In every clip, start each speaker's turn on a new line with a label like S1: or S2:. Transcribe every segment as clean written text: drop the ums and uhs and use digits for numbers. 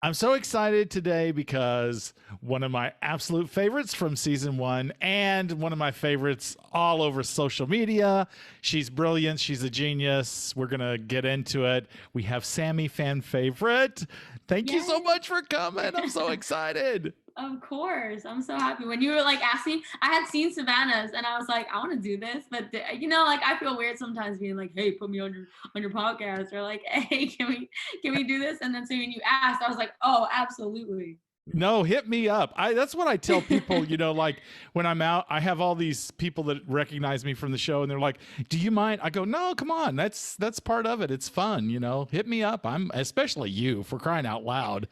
S1: I'm so excited today because one of my absolute favorites from season one and one of my favorites all over social media. She's brilliant. She's a genius. We're going to get into it. We have Sammie, fan favorite. Thank you so
S2: Yes.
S1: much for coming. I'm so excited.
S2: Of course. I'm so happy. When you were like asking, I had seen Savannah's and I was like, I want to do this. But like I feel weird sometimes being like, hey, put me on your podcast, or like, hey, can we do this? And then so when you asked, I was like, oh, absolutely.
S1: No, hit me up. That's what I tell people, like when I'm out, I have all these people that recognize me from the show and they're like, "Do you mind?" I go, "No, come on. That's part of it. It's fun, Hit me up. I'm especially you, for crying out loud.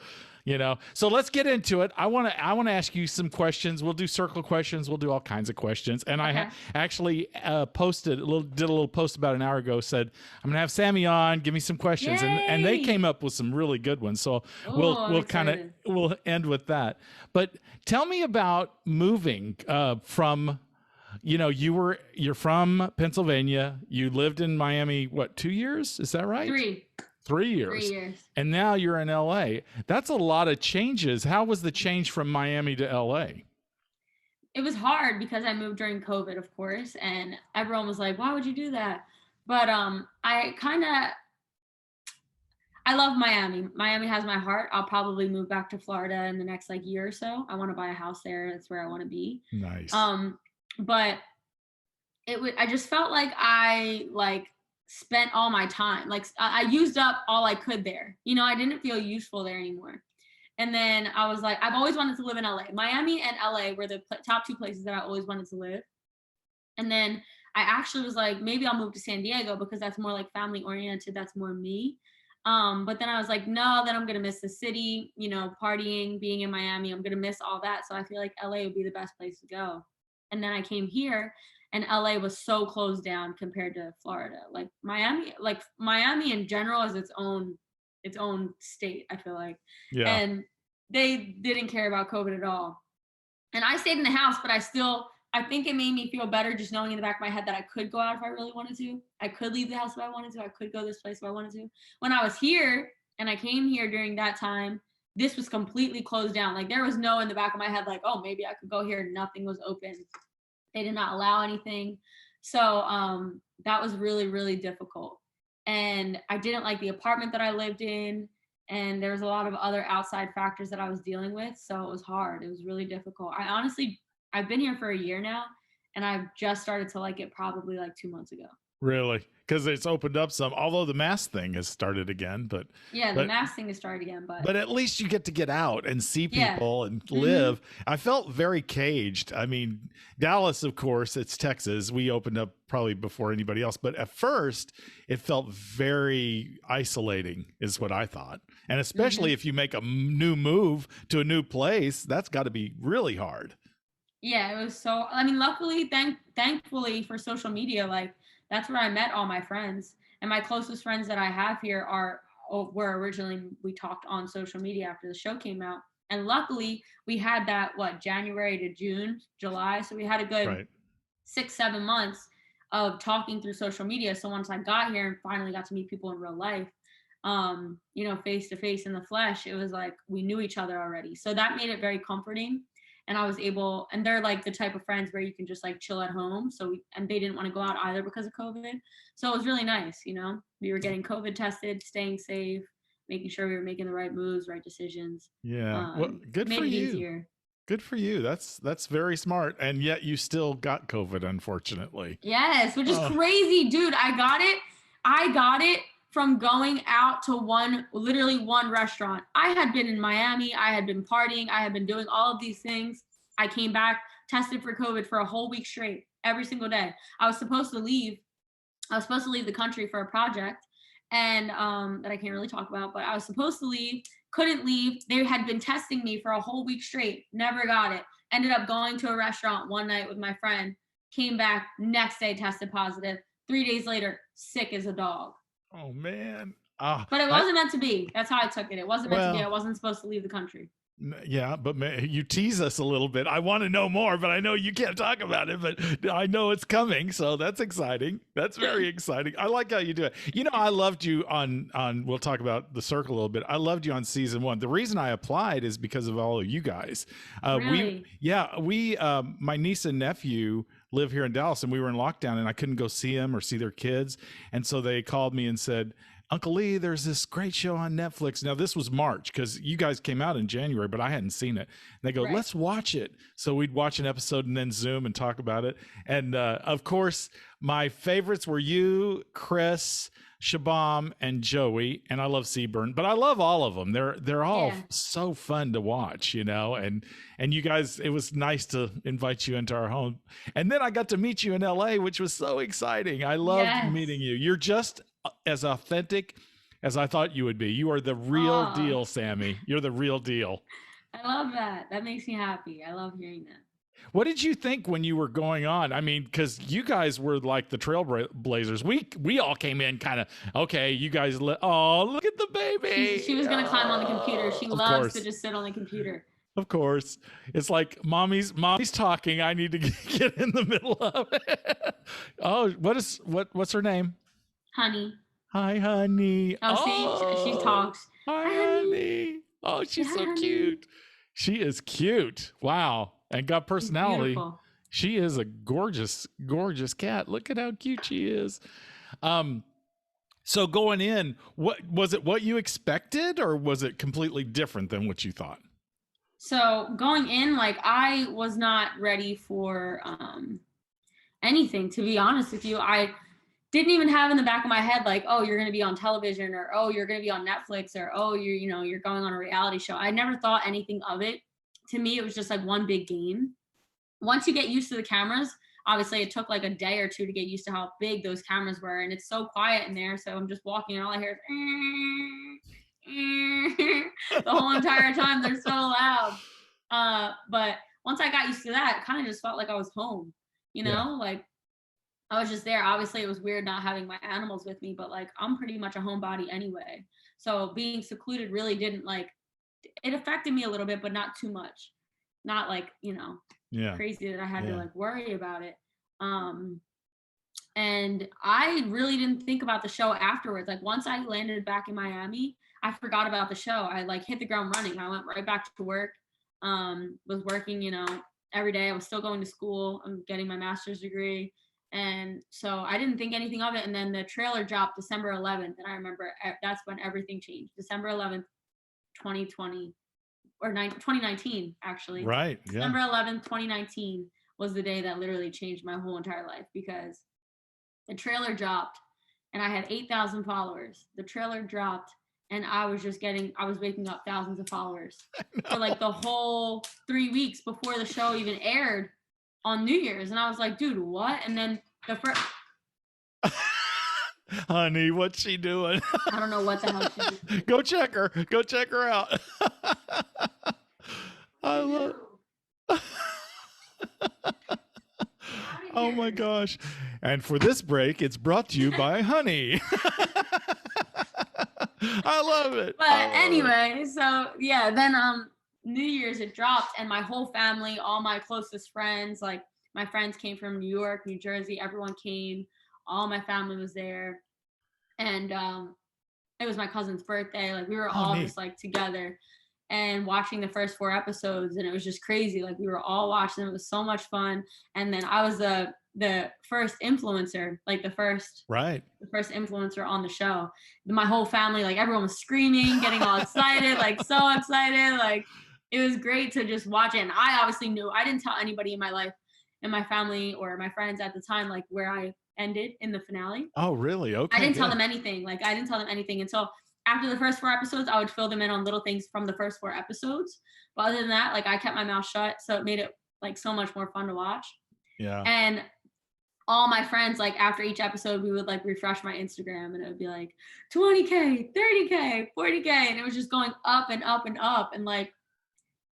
S1: So let's get into it. I want to ask you some questions. We'll do circle questions. We'll do all kinds of questions. And
S2: Okay.
S1: actually did a little post about an hour ago, said I'm gonna have Sammie on, give me some questions, and they
S2: Yay.
S1: came up with some really good ones. So
S2: Oh,
S1: we'll
S2: I'm
S1: we'll kind of
S2: excited.
S1: we'll end with that. But tell me about moving from you're from Pennsylvania. You lived in Miami, what, 2 years? Is that right?
S2: Three.
S1: 3 years.
S2: 3 years.
S1: And now you're in LA. That's a lot of changes. How was the change from Miami to LA?
S2: It was hard because I moved during COVID, of course, and everyone was like, why would you do that? But I love Miami. Miami has my heart. I'll probably move back to Florida in the next like year or so. I want to buy a house there. That's where I want to be.
S1: Nice.
S2: But I just felt like I spent all my time. Like I used up all I could there. I didn't feel useful there anymore. And then I was like, I've always wanted to live in LA. Miami and LA were the top two places that I always wanted to live. And then I actually was like, maybe I'll move to San Diego because that's more like family oriented. That's more me. But then I was like, no, then I'm gonna miss the city, partying, being in Miami. I'm gonna miss all that. So I feel like LA would be the best place to go. And then I came here, and LA was so closed down compared to Florida. Miami in general is its own state, I feel like.
S1: Yeah.
S2: And they didn't care about COVID at all. And I stayed in the house, but I think it made me feel better just knowing in the back of my head that I could go out if I really wanted to. I could leave the house if I wanted to. I could go this place if I wanted to. When I was here and I came here during that time, this was completely closed down. Like there was no in the back of my head, like, oh, maybe I could go here. Nothing was open. They did not allow anything. So that was really, really difficult. And I didn't like the apartment that I lived in. And there was a lot of other outside factors that I was dealing with. So it was hard. It was really difficult. I've been here for a year now, and I've just started to like it probably like 2 months ago.
S1: Really? Because it's opened up some, although the mask thing has started again, but
S2: Yeah, the
S1: but
S2: mask thing has started again, but
S1: but at least you get out and see
S2: yeah.
S1: people and
S2: Hmm.
S1: live. I felt very caged. I mean, Dallas, of course, it's Texas. We opened up probably before anybody else, but at first it felt very isolating, is what I thought. And especially
S2: Hmm.
S1: if you make a new move to a new place, that's got to be really hard.
S2: Yeah, it was so. I mean, luckily, thankfully for social media, like that's where I met all my friends, and my closest friends that I have here were originally we talked on social media after the show came out, and luckily we had that January to June, July, so we had a good
S1: Right.
S2: 6 7 months of talking through social media. So once I got here and finally got to meet people in real life, face to face in the flesh, it was like we knew each other already. So that made it very comforting. And I was able, and they're like the type of friends where you can just like chill at home. And they didn't want to go out either because of COVID. So it was really nice. We were getting COVID tested, staying safe, making sure we were making the right moves, right decisions.
S1: Yeah. Well, good
S2: Made
S1: for
S2: it
S1: you.
S2: easier.
S1: Good for you. That's very smart. And yet you still got COVID, unfortunately.
S2: Yes, which is
S1: Oh,
S2: crazy, dude. I got it from going out to literally one restaurant. I had been in Miami. I had been partying. I had been doing all of these things. I came back, tested for COVID for a whole week straight, every single day. I was supposed to leave. I was supposed to leave the country for a project, and that I can't really talk about. But I was supposed to leave, couldn't leave. They had been testing me for a whole week straight. Never got it. Ended up going to a restaurant one night with my friend. Came back next day, tested positive. 3 days later, sick as a dog.
S1: oh man. Ah,
S2: But it
S1: I
S2: wasn't meant to be. That's how I took it. It wasn't meant to be. I
S1: well,
S2: wasn't supposed to leave the country.
S1: Yeah, but you tease us a little bit. I want to know more, but I know you can't talk about it, but I know it's coming, so that's exciting. That's very exciting. I like how you do it. You know, I loved you on we'll talk about The Circle a little bit. I loved you on season 1. The reason I applied is because of all of you guys.
S2: Really?
S1: We my niece and nephew live here in Dallas, and we were in lockdown, and I couldn't go see them or see their kids, and so they called me and said, Uncle Lee, there's this great show on Netflix. Now, this was March because you guys came out in January, but I hadn't seen it. And they go,
S2: Right.
S1: let's watch it. So we'd watch an episode and then Zoom and talk about it. And of course, my favorites were you, Chris, Shabam, and Joey. And I love Seaburn, but I love all of them. They're all
S2: Yeah.
S1: so fun to watch, you know. And you guys, it was nice to invite you into our home. And then I got to meet you in LA, which was so exciting. I loved
S2: Yes.
S1: meeting you. You're just as authentic as I thought you would be. You are the real
S2: Aw.
S1: deal, Sammie. You're the real deal.
S2: I love that. That makes me happy. I love hearing that.
S1: What did you think when you were going on? I mean, because you guys were like the trailblazers. We all came in kind of, okay, you guys, oh, look at the baby.
S2: She was going to climb on the computer. She
S1: Of
S2: loves
S1: course.
S2: to just sit on the computer.
S1: Of course. It's like mommy's talking. I need to get in the middle of it. Oh, what's her name?
S2: Honey.
S1: Hi, honey.
S2: Oh, see, she talks.
S1: Hi,
S2: Hi,
S1: honey. Oh, she's
S2: Yeah,
S1: so
S2: honey.
S1: cute. She is cute. Wow. And got
S2: She's
S1: personality.
S2: beautiful.
S1: She is a gorgeous, gorgeous cat. Look at how cute she is. So going in, what was it what you expected, or was it completely different than what you thought?
S2: So going in, like I was not ready for anything, to be honest with you. I didn't even have in the back of my head like, oh, you're going to be on television, or oh, you're going to be on Netflix, or oh, you're going on a reality show. I never thought anything of it. To me, it was just like one big game. Once you get used to the cameras, obviously it took like a day or two to get used to how big those cameras were, and it's so quiet in there. So I'm just walking and all I hear is the whole entire time. They're so loud. But once I got used to that, it kind of just felt like I was home, like I was just there. Obviously, it was weird not having my animals with me, but like I'm pretty much a homebody anyway. So being secluded really didn't it affected me a little bit, but not too much. Not like, crazy that I had to like worry about it. And I really didn't think about the show afterwards. Like once I landed back in Miami, I forgot about the show. I like hit the ground running. I went right back to work. Was working, every day. I was still going to school. I'm getting my master's degree. And so I didn't think anything of it. And then the trailer dropped December 11th. And I remember that's when everything changed. December 11th, 2020 or 2019, actually.
S1: Right. Yeah.
S2: December 11th, 2019 was the day that literally changed my whole entire life, because the trailer dropped and I had 8,000 followers. The trailer dropped and I was waking up thousands of followers for like the whole 3 weeks before the show even aired on New Year's. And I was like, dude, what? And then the first...
S1: Honey, what's she doing?
S2: I don't know what the hell she did.
S1: Go check her. Go check her out. I love... Oh my gosh. And for this break, it's brought to you by Honey. I love it.
S2: But anyway, so yeah, then New Year's it dropped, and my whole family, all my closest friends, like my friends came from New York, New Jersey, everyone came, all my family was there. And it was my cousin's birthday. Like we were all
S1: neat.
S2: just like together and watching the first 4 episodes, and it was just crazy. Like we were all watching them. It was so much fun. And then I was the first influencer, like the first influencer on the show. My whole family, like everyone was screaming, getting all excited, like so excited. Like it was great to just watch it. And I obviously knew, I didn't tell anybody in my life, in my family or my friends at the time, like where I ended in the finale.
S1: Oh, really? Okay.
S2: I didn't tell them anything. Like I didn't tell them anything until after the first 4 episodes. I would fill them in on little things from the first 4 episodes. But other than that, like I kept my mouth shut. So it made it like so much more fun to watch.
S1: Yeah.
S2: And all my friends, like after each episode, we would like refresh my Instagram, and it would be like 20K, 30K, 40K. And it was just going up and up and up. And like,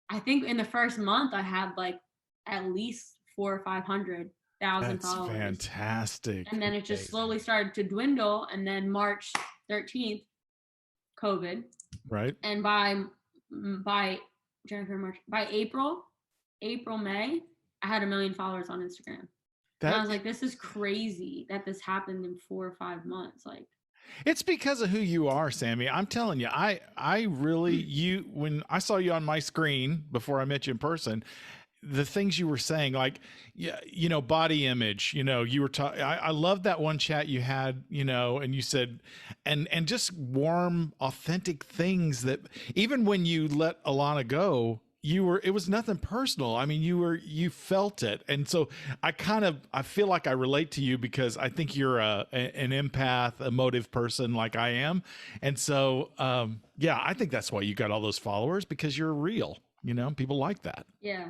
S2: I think in the first month I had like at least 400,000 or 500,000 followers.
S1: That's fantastic.
S2: And then it just slowly started to dwindle. And then March 13th, COVID.
S1: Right.
S2: And by January, February, March. By April, May, I had 1 million followers on Instagram. And I was like, this is crazy that this happened in 4 or 5 months. Like,
S1: it's because of who you are, Sammie. I'm telling you, I really, when I saw you on my screen before I met you in person, the things you were saying, like, yeah, you know, body image, you know, you were talking, I love that one chat you had, you know, and you said, and just warm, authentic things that even when you let Alana go, it was nothing personal. I mean, you felt it. And so I feel like I relate to you because I think you're an empath, emotive person like I am. And so, yeah, I think that's why you got all those followers, because you're real, you know, people like that.
S2: yeah.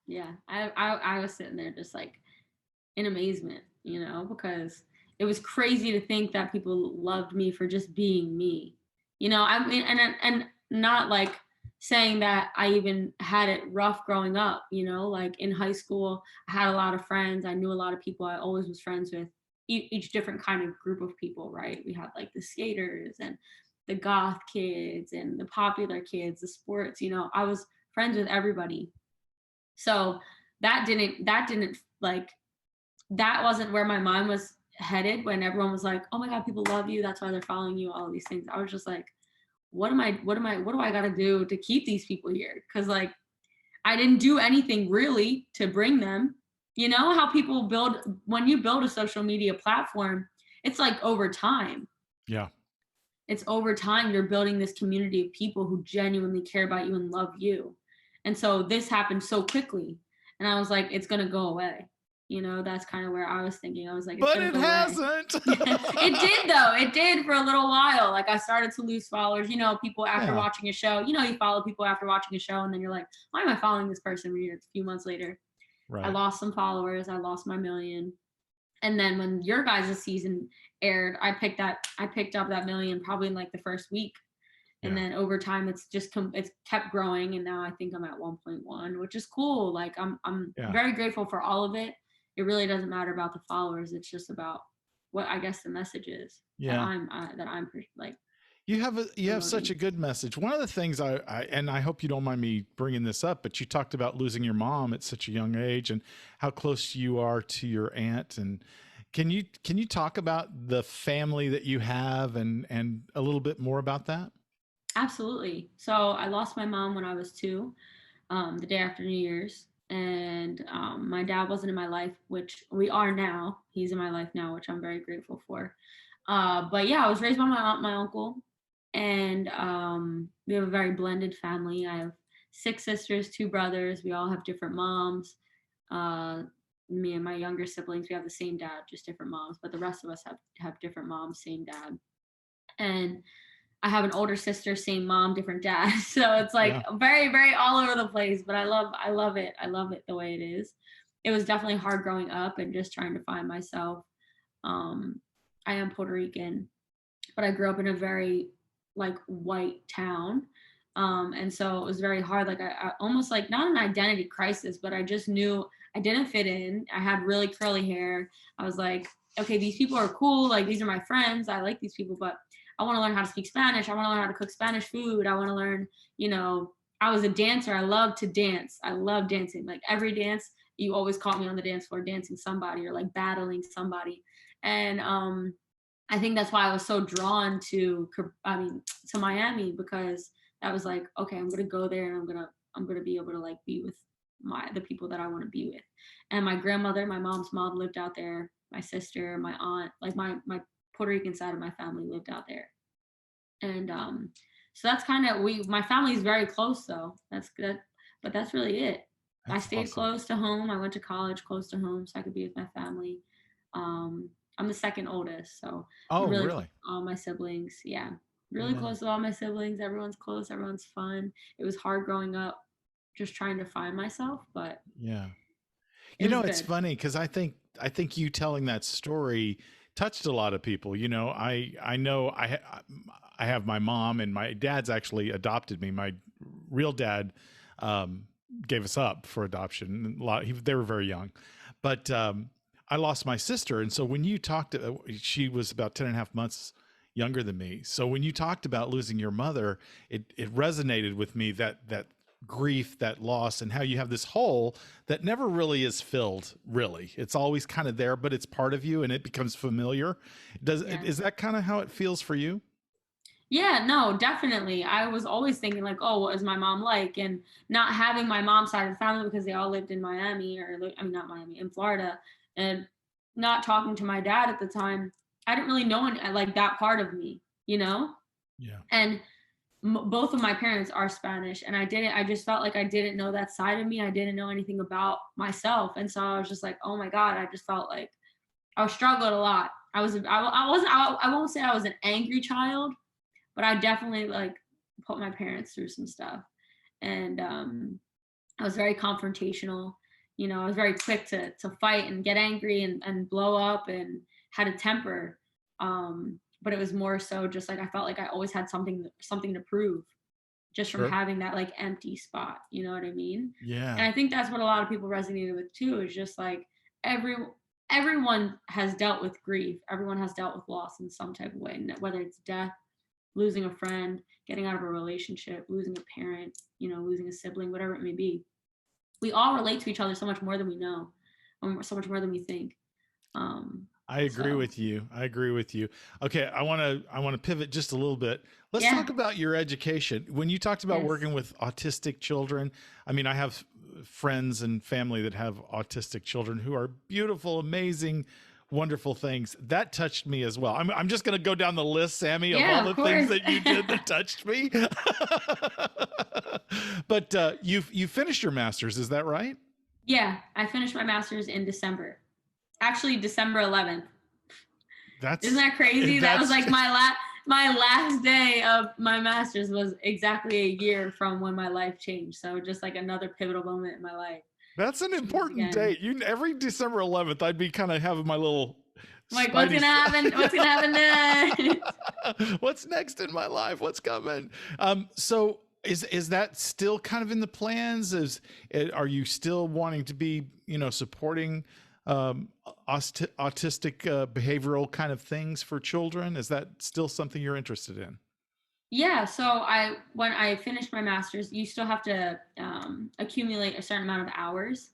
S2: Yeah. I was sitting there just like in amazement, you know, because it was crazy to think that people loved me for just being me, you know. I mean, and not like saying that I even had it rough growing up, you know, like in high school, I had a lot of friends. I knew a lot of people. I always was friends with each different kind of group of people, right? We had like the skaters and the goth kids and the popular kids, the sports, you know, I was friends with everybody. So that didn't like, that wasn't where my mind was headed when everyone was like, oh my God, people love you. That's why they're following you, all these things. I was just like, what do I got to do to keep these people here? Cause like, I didn't do anything really to bring them. You know how people build, when you build a social media platform, it's like over time.
S1: Yeah.
S2: It's over time, you're building this community of people who genuinely care about you and love you. And so this happened so quickly. And I was like, it's going to go away. You know, that's kind of where I was thinking. I was like, it's
S1: but
S2: gonna
S1: it
S2: go
S1: hasn't.
S2: It did, though. It did for a little while. Like, I started to lose followers. You know, people after watching a show, you know, you follow people after watching a show, and then you're like, why am I following this person? A few months later, right. I lost some followers. I lost my 1 million. And then when your guys' season aired, I picked up that 1 million probably in like the first week. And then over time, it's just it's kept growing, and now I think I'm at 1.1, which is cool. Like, I'm very grateful for all of it. It really doesn't matter about the followers. It's just about what I guess the message is that I'm like.
S1: You have such a good message. One of the things and I hope you don't mind me bringing this up, but you talked about losing your mom at such a young age and how close you are to your aunt. And can you talk about the family that you have and a little bit more about that?
S2: Absolutely. So I lost my mom when I was 2, the day after New Year's. And my dad wasn't in my life, which we are now. He's in my life now, which I'm very grateful for. But yeah, I was raised by my aunt, my uncle, and we have a very blended family. I have 6 sisters, 2 brothers. We all have different moms. Me and my younger siblings, we have the same dad, just different moms. But the rest of us have different moms, same dad. And I have an older sister, same mom, different dad. So it's like very, very all over the place, but I love it. I love it the way it is. It was definitely hard growing up and just trying to find myself. I am Puerto Rican, but I grew up in a very like white town. And so it was very hard. Like I almost like not an identity crisis, but I just knew I didn't fit in. I had really curly hair. I was like, okay, these people are cool. Like, these are my friends. I like these people, but I want to learn how to speak Spanish. I want to learn how to cook Spanish food. I want to learn, you know, I was a dancer. I love to dance. I love dancing. Like, every dance, you always caught me on the dance floor dancing somebody or like battling somebody. And I think that's why I was so drawn to Miami, because that was like, okay, I'm going to go there and I'm going to be able to like be with the people that I want to be with. And my grandmother, my mom's mom, lived out there. My sister, my aunt, like my Puerto Rican side of my family lived out there. And so that's kind of, my family is very close though. That's good. But that's really it. I stayed close to home. I went to college close to home so I could be with my family. I'm the second oldest, so really close to all my siblings. Yeah, really close to all my siblings. Everyone's close. Everyone's fun. It was hard growing up, just trying to find myself, but
S1: yeah. You know, it's funny because I think you telling that story touched a lot of people. You know, I know I have my mom, and my dad's actually adopted me. My real dad gave us up for adoption. They were very young, but I lost my sister. And so when you talked, she was about 10 and a half months younger than me. So when you talked about losing your mother, it resonated with me that grief, that loss, and how you have this hole that never really is filled, really. It's always kind of there, but it's part of you and it becomes familiar.
S2: Yeah.
S1: Is that kind of how it feels for you?
S2: Yeah, no, definitely. I was always thinking like, oh, what is my mom like? And not having my mom's side of the family because they all lived in Miami I mean, not Miami, in Florida, and not talking to my dad at the time. I didn't really know like that part of me, you know?
S1: Yeah.
S2: And both of my parents are Spanish, and I just felt like I didn't know that side of me. I didn't know anything about myself. And so I was just like, oh my God, I just felt like I struggled a lot. I won't say I was an angry child, but I definitely like put my parents through some stuff. And I was very confrontational. You know, I was very quick to fight and get angry and blow up and had a temper. But it was more so just like I felt like I always had something to prove just from
S1: Sure.
S2: having that like empty spot. You know what I mean?
S1: Yeah.
S2: And I think that's what a lot of people resonated with too, is just like everyone has dealt with grief. Everyone has dealt with loss in some type of way, whether it's death, losing a friend, getting out of a relationship, losing a parent, you know, losing a sibling, whatever it may be. We all relate to each other so much more than we know, so much more than we think.
S1: I agree
S2: So
S1: with you. I agree with you. Okay, I want to pivot just a little bit. Let's
S2: yeah,
S1: talk about your education. When you talked about
S2: yes,
S1: working with autistic children, I mean, I have friends and family that have autistic children who are beautiful, amazing, wonderful things. That touched me as well. I'm just going to go down the list, Sammie, of all
S2: yeah,
S1: the
S2: of
S1: things
S2: course.
S1: that you did that touched me. But you finished your master's, is that right?
S2: Yeah, I finished my master's in December. Actually, December 11th. Isn't
S1: That's
S2: that crazy? That was
S1: that's
S2: like my last day of my master's was exactly a year from when my life changed. So just like another pivotal moment in my life.
S1: That's an
S2: Changed
S1: important
S2: again.
S1: date. You every December 11th, I'd be kind of having my little
S2: I'm like, what's
S1: Spidey.
S2: gonna happen? What's gonna happen next?
S1: What's next in my life? What's coming? So is that still kind of in the plans? Are you still wanting to be, you know, supporting autistic behavioral kind of things for children? Is that still something you're interested in?
S2: Yeah, so when I finished my master's, you still have to accumulate a certain amount of hours.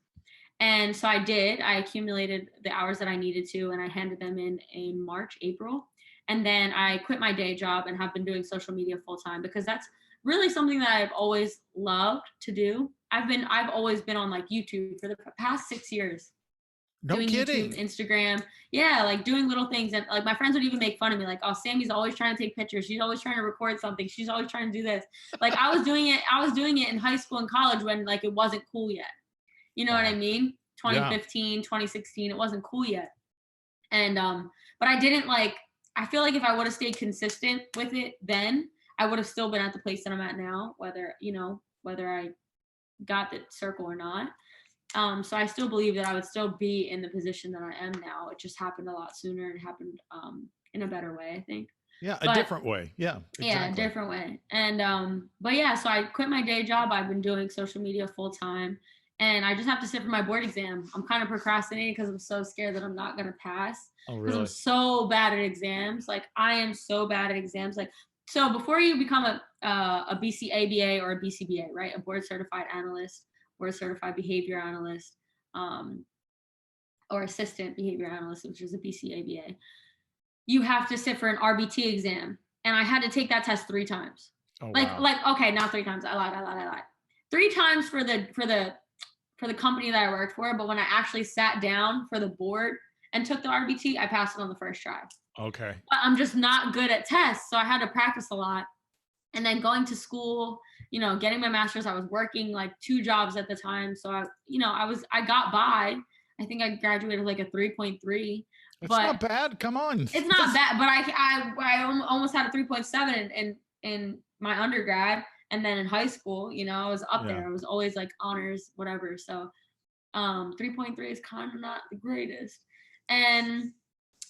S2: And so I did. I accumulated the hours that I needed to, and I handed them in March, April. And then I quit my day job and have been doing social media full time because that's really something that I've always loved to do. I've always been on like YouTube for the past 6 years,
S1: No
S2: doing YouTube,
S1: kidding.
S2: Instagram. Yeah, like doing little things. And like my friends would even make fun of me, like, oh, Sammie's always trying to take pictures. She's always trying to record something. She's always trying to do this. Like I was doing it in high school and college when like it wasn't cool yet. You know what I
S1: Wow.
S2: mean?
S1: Yeah.
S2: 2015, 2016, it wasn't cool yet. And but I didn't like I feel like if I would have stayed consistent with it then, I would have still been at the place that I'm at now, whether, you know, whether I got the circle or not. So I still believe that I would still be in the position that I am now. It just happened a lot sooner and happened in a better way, I think.
S1: Yeah, a
S2: But
S1: different way. Yeah,
S2: yeah,
S1: exactly.
S2: different way. And but yeah, so I quit my day job. I've been doing social media full time, and I just have to sit for my board exam. I'm kind of procrastinating because I'm so scared that I'm not gonna pass
S1: Oh,
S2: because I'm
S1: really?
S2: so bad at exams. Like I am so bad at exams. Like so before you become a BCABA or a BCBA, right? A board certified analyst, board certified behavior analyst, um, or assistant behavior analyst, which is a BCABA, you have to sit for an RBT exam. And I had to take that test 3 times.
S1: Oh,
S2: Like,
S1: wow.
S2: like, okay, not 3 times. I lied. 3 times for the company that I worked for. But when I actually sat down for the board and took the RBT, I passed it on the first try.
S1: Okay.
S2: But I'm just not good at tests. So I had to practice a lot. And then going to school, you know, getting my master's, I was working like 2 jobs at the time. So I got by. I think I graduated like a 3.3,
S1: It's
S2: but
S1: not bad. Come on.
S2: it's not bad, but I almost had a 3.7 in my undergrad, and then in high school, you know, I was up
S1: Yeah.
S2: there. I was always like honors, whatever. So 3.3 is kind of not the greatest. And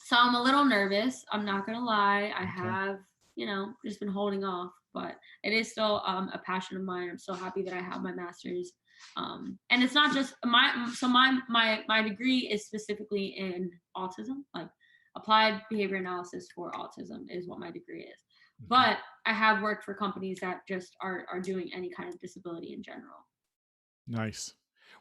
S2: so I'm a little nervous. I'm not gonna lie. I
S1: Okay.
S2: have, you know, just been holding off, but it is still a passion of mine. I'm so happy that I have my master's. And it's not just my degree is specifically in autism, like applied behavior analysis for autism is what my degree is. But I have worked for companies that just are doing any kind of disability in general.
S1: Nice.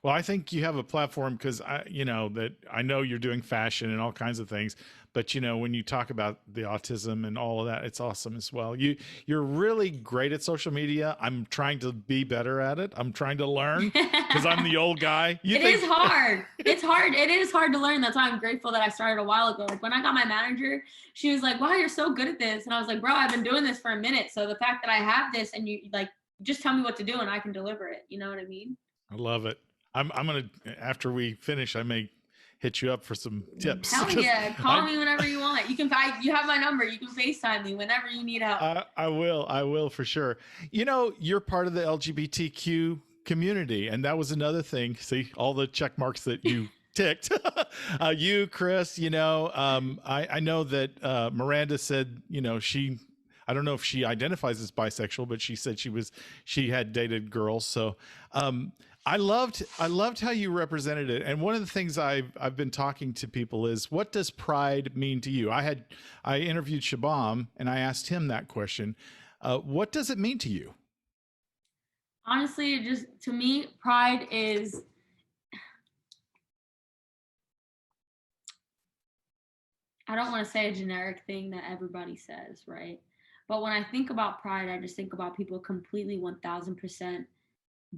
S1: Well, I think you have a platform because that I know you're doing fashion and all kinds of things, but when you talk about the autism and all of that, it's awesome as well. You're really great at social media. I'm trying to be better at it. I'm trying to learn because I'm the old guy.
S2: It is hard. It's hard. It is hard to learn. That's why I'm grateful that I started a while ago. Like when I got my manager, she was like, "Wow, you're so good at this," and I was like, "Bro, I've been doing this for a minute. So the fact that I have this and you like just tell me what to do and I can deliver it." You know what I mean?
S1: I love it. I'm gonna, after we finish, I may hit you up for some tips.
S2: Hell yeah. Call me whenever you want. You have my number. You can FaceTime me whenever you need help.
S1: I will for sure. You're part of the LGBTQ community, and that was another thing. See all the check marks that you ticked. You, Chris, I know that Miranda said, I don't know if she identifies as bisexual, but she said she had dated girls. So, I loved how you represented it. And one of the things I've been talking to people is, what does pride mean to you? I interviewed Shabam and I asked him that question. What does it mean to you?
S2: Honestly, just to me, pride is, I don't want to say a generic thing that everybody says, right? But when I think about pride, I just think about people completely 1000%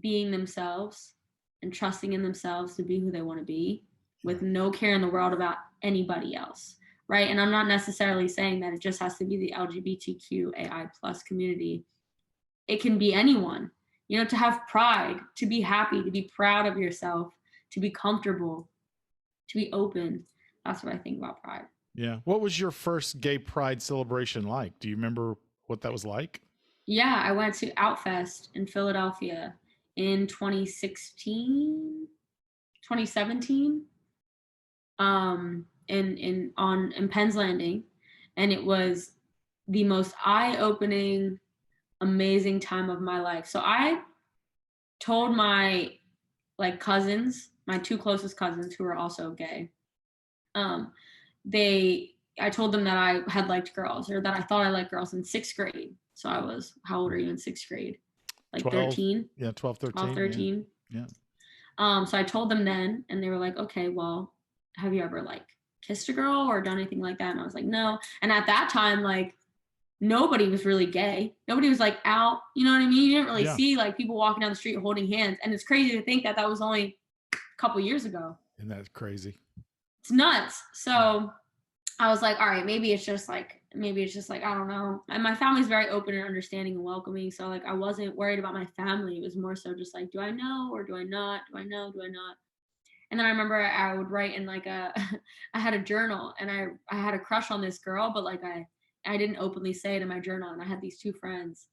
S2: being themselves and trusting in themselves to be who they want to be with no care in the world about anybody else, right? And I'm not necessarily saying that it just has to be the LGBTQAI plus community. It can be anyone, to have pride, to be happy, to be proud of yourself, to be comfortable, to be open. That's what I think about pride.
S1: Yeah. What was your first gay pride celebration like? Do you remember what that was like?
S2: Yeah, I went to Outfest in Philadelphia in 2017, in Penn's Landing, and it was the most eye-opening, amazing time of my life. So I told my cousins, my two closest cousins who are also gay, I told them that I had liked girls, or that I thought I liked girls, in 6th grade. So how old are you in 6th grade? Like
S1: 12,
S2: 13?
S1: Yeah, 12, 13.
S2: 12, 13.
S1: Yeah.
S2: So I told them then, and they were like, "Okay, well, have you ever kissed a girl or done anything like that?" And I was like, "No." And at that time, nobody was really gay. Nobody was out. You know what I mean? You didn't really see people walking down the street holding hands. And it's crazy to think that was only a couple years ago.
S1: Isn't that crazy?
S2: It's nuts. So I was like, all right, maybe it's just I don't know. And my family's very open and understanding and welcoming. So I wasn't worried about my family. It was more so just do I know or do I not? Do I know? Do I not? And then I remember I would write in I had a journal, and I had a crush on this girl, but I didn't openly say it in my journal. And I had these two friends.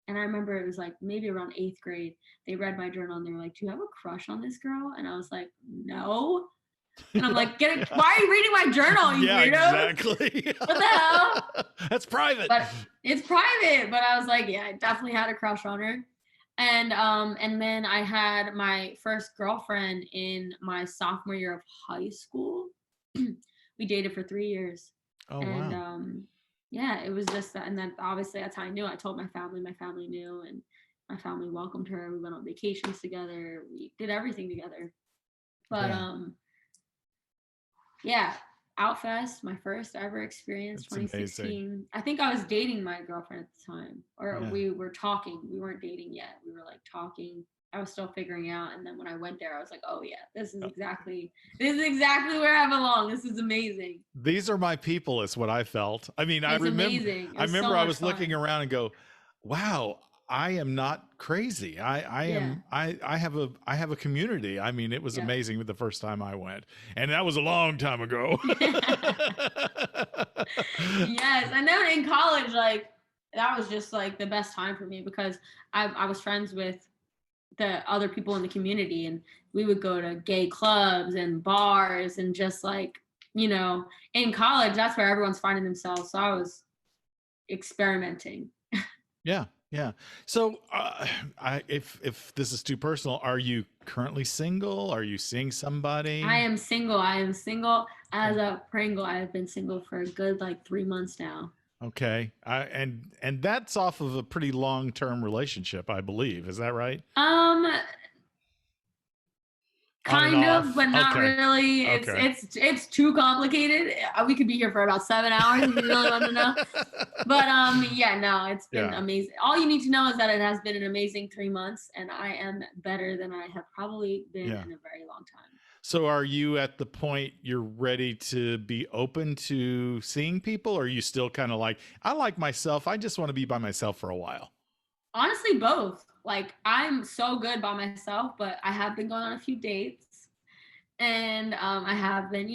S2: And I remember it was maybe around 8th grade. They read my journal and they were like, "Do you have a crush on this girl?" And I was like, "No." And I'm like, why are you reading my journal, you weirdo?
S1: Exactly.
S2: What the hell?
S1: That's private.
S2: But it's private. But I was like, yeah, I definitely had a crush on her. And then I had my first girlfriend in my sophomore year of high school. We dated for 3 years.
S1: Oh,
S2: and
S1: wow.
S2: Yeah, it was just that. And then obviously that's how I knew. I told my family knew, and my family welcomed her. We went on vacations together. We did everything together. But yeah, Outfest, my first ever experience, that's 2016. Amazing. I think I was dating my girlfriend at the time, or we were talking. We weren't dating yet. We were talking. I was still figuring out. And then when I went there, I was like, oh yeah, this is exactly where I belong. This is amazing.
S1: These are my people, is what I felt. I mean, I remember I was looking around and go, wow, I am not crazy. I have a community. I mean, it was amazing the first time I went, and that was a long time ago.
S2: Yes, I know. In college, that was just the best time for me, because I was friends with the other people in the community, and we would go to gay clubs and bars, and just in college, that's where everyone's finding themselves. So I was experimenting.
S1: Yeah. Yeah. So if this is too personal, are you currently single? Are you seeing somebody?
S2: I am single. As a Pringle. I have been single for a good 3 months now.
S1: Okay. And that's off of a pretty long-term relationship, I believe. Is that right?
S2: Um,
S1: On and
S2: kind of,
S1: off.
S2: but not
S1: Okay.
S2: really.
S1: Okay.
S2: It's too complicated. We could be here for about 7 hours if you really want to know. But yeah, no, it's been
S1: Yeah.
S2: amazing. All you need to know is that it has been an amazing 3 months, and I am better than I have probably been
S1: Yeah.
S2: in a very long time.
S1: So are you at the point you're ready to be open to seeing people? Or are you still kind of like, I like myself, I just want to be by myself for a while?
S2: Honestly, both. Like, I'm so good by myself, but I have been going on a few dates, and I have been,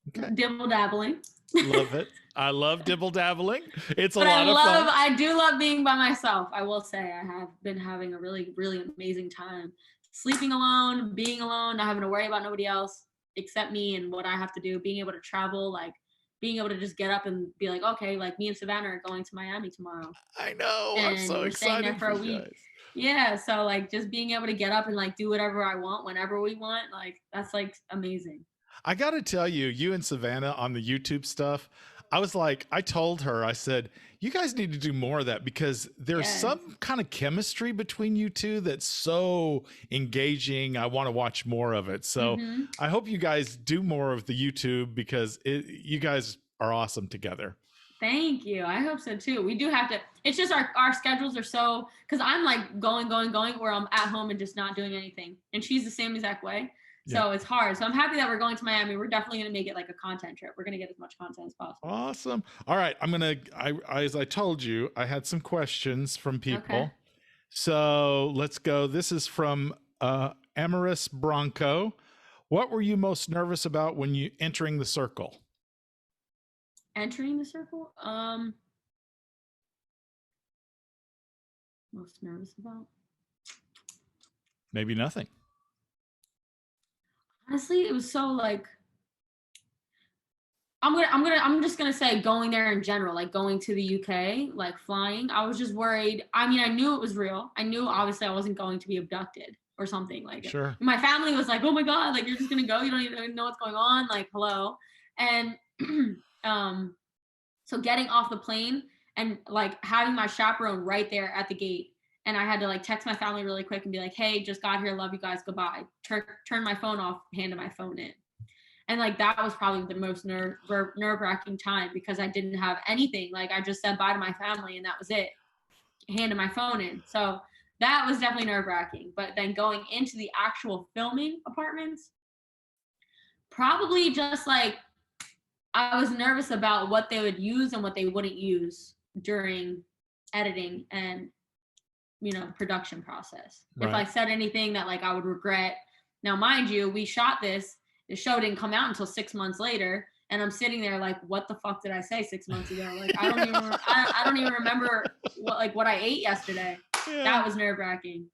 S1: Okay.
S2: dibble dabbling.
S1: Love it. I love dibble dabbling. It's a
S2: But
S1: lot of fun.
S2: I do love being by myself. I will say I have been having a really, really amazing time sleeping alone, being alone, not having to worry about nobody else except me and what I have to do, being able to travel, like being able to just get up and be like, okay, like me and Savannah are going to Miami tomorrow.
S1: I know.
S2: And
S1: I'm so
S2: we're staying there
S1: excited
S2: for a
S1: you
S2: week.
S1: guys.
S2: Yeah. So like just being able to get up and like do whatever I want whenever we want, like that's like amazing.
S1: I got to tell you, you and Savannah on the YouTube stuff, I was like, I told her, I said, you guys need to do more of that because there's
S2: Yes.
S1: some kind of chemistry between you two that's so engaging. I want to watch more of it. So
S2: Mhm.
S1: I hope you guys do more of the YouTube because you guys are awesome together.
S2: Thank you. I hope so too. We do have to, it's just our schedules are so, because I'm like going, where I'm at home and just not doing anything. And she's the same exact way. So it's hard. So I'm happy that we're going to Miami. We're definitely going to make it like a content trip. We're going to get as much content as possible.
S1: Awesome. All right. As I told you, I had some questions from people.
S2: Okay.
S1: So let's go. This is from Amorous Bronco. What were you most nervous about when you entering the circle?
S2: Entering the circle? Most nervous about?
S1: Maybe nothing.
S2: Honestly, it was so like I'm just gonna say going there in general, like going to the UK, like flying. I was just worried. I mean, I knew it was real. I knew obviously I wasn't going to be abducted or something like
S1: Sure.
S2: My family was like, "Oh my god, like you're just gonna go. You don't even know what's going on." Like, hello. And so getting off the plane and like having my chaperone right there at the gate. And I had to like text my family really quick and be like, hey, just got here. Love you guys. Goodbye. Turn my phone off, handed my phone in. And like that was probably the most nerve-wracking time because I didn't have anything. Like I just said bye to my family and that was it. Handed my phone in. So that was definitely nerve-wracking. But then going into the actual filming apartments, probably just like I was nervous about what they would use and what they wouldn't use during editing and production process.
S1: Right.
S2: If I said anything that like I would regret. Now, mind you, we shot this. The show didn't come out until 6 months later, and I'm sitting there like, what the fuck did I say 6 months ago? Like I don't even remember what I ate yesterday. Yeah. That was nerve-wracking.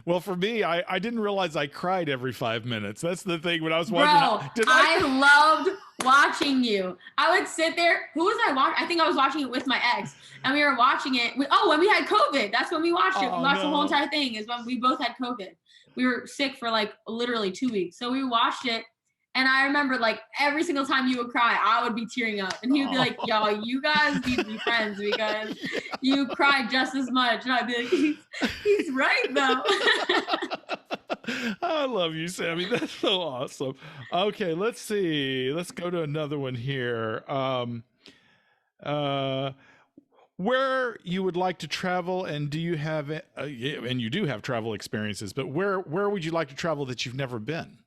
S1: Well, for me, I didn't realize I cried every 5 minutes. That's the thing when I was watching.
S2: I loved watching you. I would sit there. Who was I watching? I think I was watching it with my ex, and we were watching it. When we had COVID, that's when we watched it. We watched the whole entire thing. Is when we both had COVID. We were sick for like literally 2 weeks. So we watched it, and I remember like every single time you would cry, I would be tearing up, and he would be like, "Yo, you guys need to be friends because you cried just as much." And I'd be like, "He's right though."
S1: I love you, Sammie. That's so awesome. Okay, let's see. Let's go to another one here. Where you would like to travel, and do you have? And you do have travel experiences, but where would you like to travel that you've never been?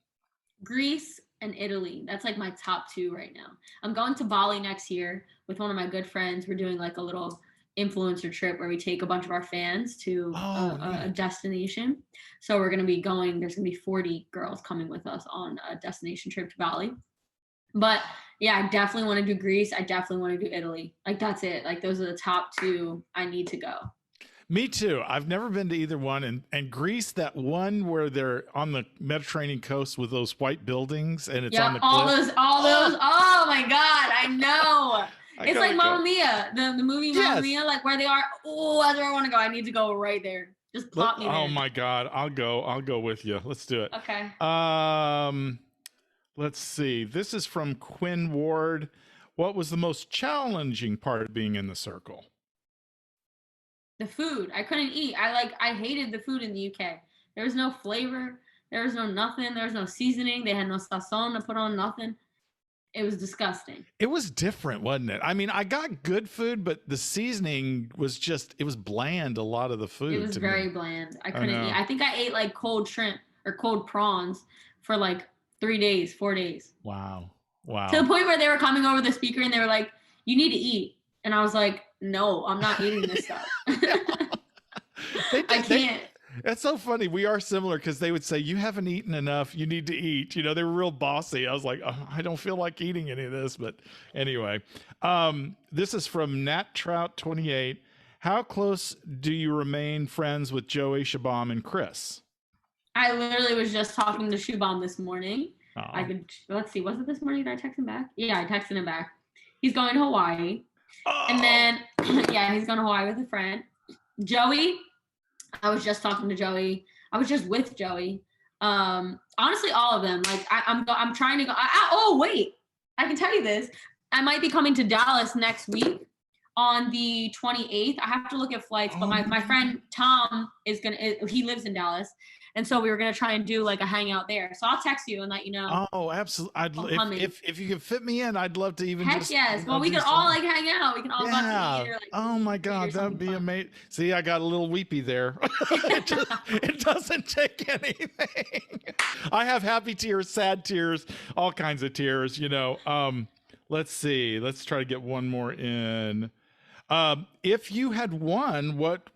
S2: Greece and Italy. That's like my top 2 right now. I'm going to Bali next year with one of my good friends. We're doing like a little influencer trip where we take a bunch of our fans to a destination. So we're going to be going, there's going to be 40 girls coming with us on a destination trip to Bali. But yeah, I definitely want to do Greece. I definitely want to do Italy. Like that's it. Like those are the top 2 I need to go.
S1: Me too. I've never been to either one. And Greece, that one where they're on the Mediterranean coast with those white buildings and it's on the cliff.
S2: all those. Oh my God, I know. It's like Mamma Mia, the movie Mamma Mia, like where they are. Oh, that's where I want to go. I need to go right there. Just plop me there.
S1: Oh my God, I'll go with you. Let's do it.
S2: Okay.
S1: Let's see. This is from Quinn Ward. What was the most challenging part of being in the circle?
S2: The food. I couldn't eat. I hated the food in the UK. There was no flavor. There was no nothing. There was no seasoning. They had no sazon to put on nothing. It was disgusting.
S1: It was different, wasn't it? I mean, I got good food, but the seasoning was just, it was bland, a lot of the food.
S2: It was very bland. I couldn't eat. I think I ate like cold shrimp or cold prawns for like 3 days, 4 days.
S1: Wow. Wow.
S2: To the point where they were coming over the speaker and they were like, "You need to eat." And I was like, "No, I'm not eating this stuff." I can't.
S1: That's so funny. We are similar because they would say, "You haven't eaten enough. You need to eat." You know, they were real bossy. I was like, oh, I don't feel like eating any of this. But anyway, this is from Nat Trout 28. How close do you remain friends with Joey, Shabam, and Chris?
S2: I literally was just talking to Shubham this morning.
S1: Oh.
S2: Let's see, was it this morning that I texted him back? Yeah, I texted him back. He's going to Hawaii.
S1: Oh.
S2: And then, yeah, he's going to Hawaii with a friend. Joey, I was just talking to Joey. I was just with Joey. Honestly, all of them. Like, I'm trying to go. Oh, wait. I can tell you this. I might be coming to Dallas next week on the 28th. I have to look at flights, but my friend Tom he lives in Dallas. And so we were going to try and do like a hangout there. So I'll text you and let you know.
S1: Oh, absolutely. If you can fit me in, I'd love to even
S2: Heck yes. Well, we could all like hang out. We can all go out to eat or, like,
S1: oh my God, that would be amazing. See, I got a little weepy there. It doesn't take anything. I have happy tears, sad tears, all kinds of tears, you know. Let's see. Let's try to get one more in. If you had won, what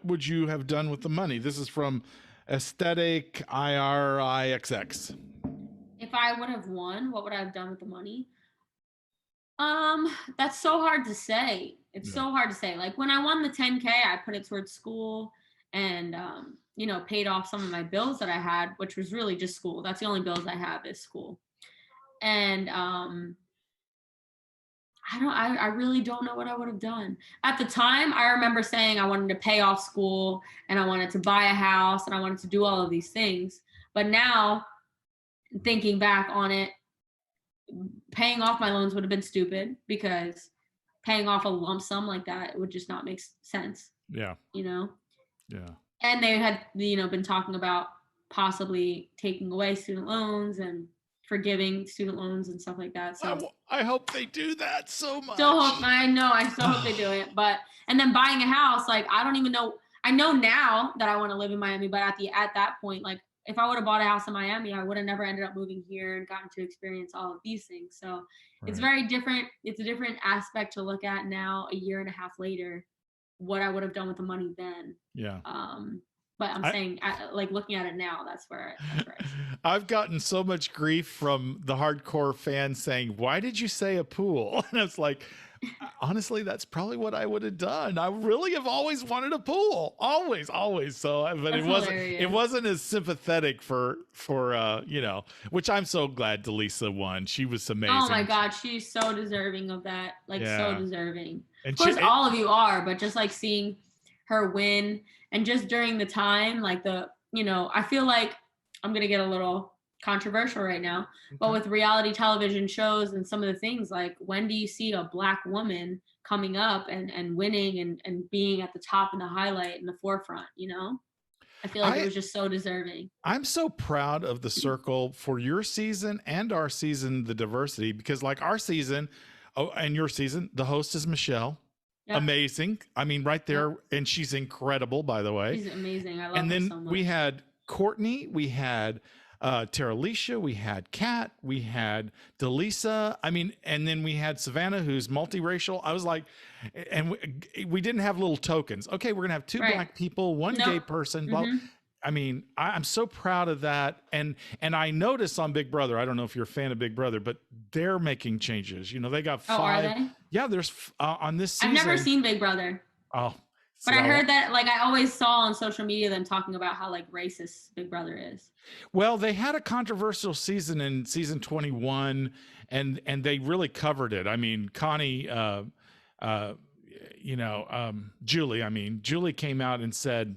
S1: would you have done with the money? This is from Aesthetic IRIXX.
S2: If I would have won, what would I have done with the money? That's so hard to say. It's so hard to say. Like when I won the 10K, I put it towards school and you know, paid off some of my bills that I had, which was really just school. That's the only bills I have is school. And I really don't know what I would have done. At the time, I remember saying I wanted to pay off school and I wanted to buy a house and I wanted to do all of these things. But now, thinking back on it, paying off my loans would have been stupid because paying off a lump sum like that, it would just not make sense.
S1: Yeah.
S2: You know?
S1: Yeah.
S2: And they had, you know, been talking about possibly taking away student loans and forgiving student loans and stuff like that. So
S1: I hope they do that so much.
S2: I still hope they do it. But and then buying a house, like I don't even know. I know now that I want to live in Miami, but at that point, like if I would have bought a house in Miami, I would have never ended up moving here and gotten to experience all of these things. So It's very different. It's a different aspect to look at now, a year and a half later, what I would have done with the money then.
S1: Yeah.
S2: But I'm saying, like looking at it now, that's where
S1: I've gotten so much grief from the hardcore fans saying, "Why did you say a pool?" And it's like, honestly, that's probably what I would have done. I really have always wanted a pool, always. So, but that's it wasn't as sympathetic for you know, which I'm so glad Delisa won. She was amazing.
S2: Oh my God, she's so deserving of that. Like so deserving. And of course, all of you are, but just like seeing her win. And just during the time, like you know, I feel like I'm going to get a little controversial right now, but with reality television shows and some of the things, like when do you see a Black woman coming up and winning and being at the top in the highlight in the forefront, you know? I feel like it was just so deserving.
S1: I'm so proud of the circle for your season and our season, the diversity, because like our season and your season, the host is Michelle. Yep. Amazing. I mean, right there. Yep. And she's incredible, by the way.
S2: She's amazing. I love her so much.
S1: And then we had Courtney, we had Teralicia, we had Kat, we had Delisa. I mean, and then we had Savannah, who's multiracial. I was like, and we didn't have little tokens. Okay, we're going to have two Black people, one gay person. Mm-hmm. I mean, I'm so proud of that. And I noticed on Big Brother, I don't know if you're a fan of Big Brother, but they're making changes. You know, they got 5.
S2: Oh, are they?
S1: Yeah, there's on this season.
S2: I've never seen Big Brother.
S1: Oh.
S2: But I heard that, like, I always saw on social media them talking about how, like, racist Big Brother is.
S1: Well, they had a controversial season in season 21, and they really covered it. I mean, Connie, Julie came out and said,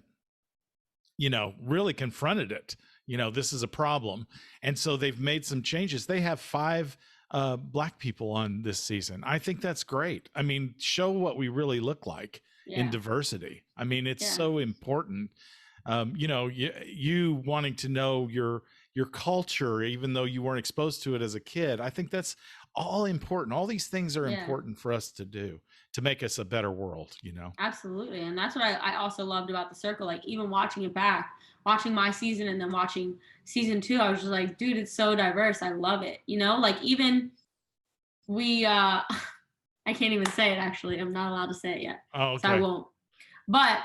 S1: you know, really confronted it. You know, this is a problem. And so they've made some changes. They have 5 Black people on this season. I think that's great. I mean, show what we really look like in diversity. I mean, it's so important. You know, you wanting to know your culture, even though you weren't exposed to it as a kid. I think that's all important. All these things are important for us to do to make us a better world, you know?
S2: Absolutely. And that's what I also loved about The Circle. Like, even watching it back, watching my season and then watching season 2, I was just like, dude, it's so diverse. I love it. You know, like, even we, I can't even say it, actually. I'm not allowed to say it yet.
S1: Oh, okay.
S2: So I won't. But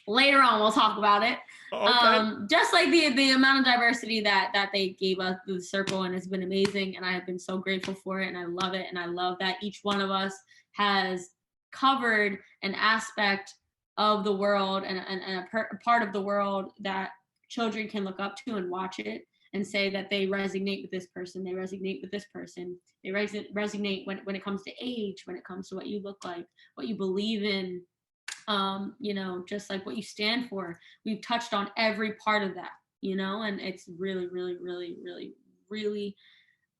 S2: later on, we'll talk about it.
S1: Okay.
S2: Just like the amount of diversity that they gave us through The Circle, and it's been amazing, and I have been so grateful for it, and I love it, and I love that each one of us has covered an aspect of the world and a part of the world that children can look up to and watch it and say that they resonate with this person, they resonate with this person, they resonate when it comes to age, when it comes to what you look like, what you believe in, you know, just like what you stand for. We've touched on every part of that, you know, and it's really, really, really, really, really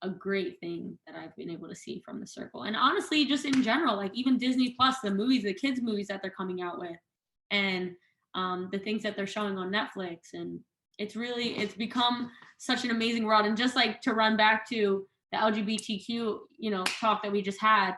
S2: a great thing that I've been able to see from The Circle. And honestly, just in general, like even Disney Plus, the movies, the kids movies that they're coming out with, and the things that they're showing on Netflix. And it's become such an amazing world. And just like to run back to the LGBTQ, you know, talk that we just had.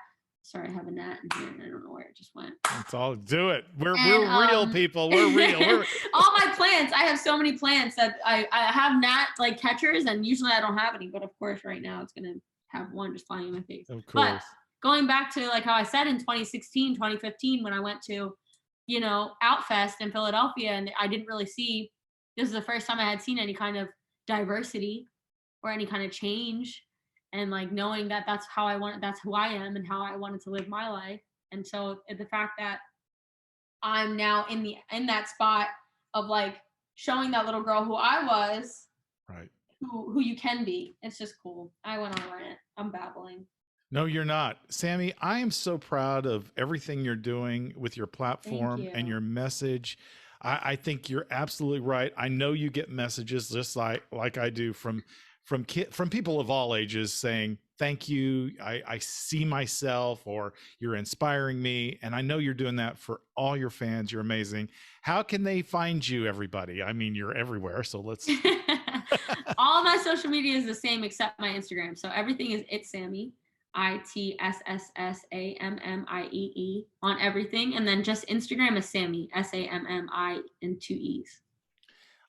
S2: Sorry, I have a gnat in here and I don't know where it just went.
S1: Let's all do it. We're real people. We're real.
S2: All my plants. I have so many plants that I have gnat like catchers, and usually I don't have any. But of course, right now it's gonna have one just flying in my face.
S1: Of course.
S2: But going back to like how I said in 2016, 2015, when I went to, you know, Outfest in Philadelphia, and I didn't really see. This is the first time I had seen any kind of diversity or any kind of change. And like knowing that that's who I am and how I wanted to live my life. And so the fact that I'm now in that spot of like showing that little girl who I was,
S1: right,
S2: who you can be, it's just cool. I went on a rant. I'm babbling.
S1: No, you're not. Sammie, I am so proud of everything you're doing with your platform and your message. I think you're absolutely right. I know you get messages just like I do from people of all ages saying, thank you. I see myself, or you're inspiring me. And I know you're doing that for all your fans. You're amazing. How can they find you, everybody? I mean, you're everywhere. So let's.
S2: All my social media is the same except my Instagram. So everything is It's Sammie, ITSSSAMMIEE on everything. And then just Instagram is Sammie, SAMMI and 2 E's.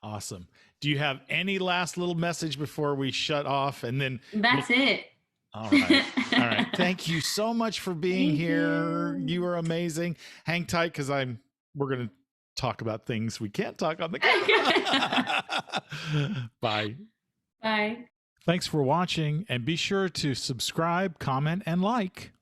S1: Awesome. Do you have any last little message before we shut off? And then
S2: that's it.
S1: All right. All right. Thank you so much for being here. You are amazing. Hang tight, because we're going to talk about things we can't talk on the camera. Bye.
S2: Bye.
S1: Thanks for watching, and be sure to subscribe, comment, and like.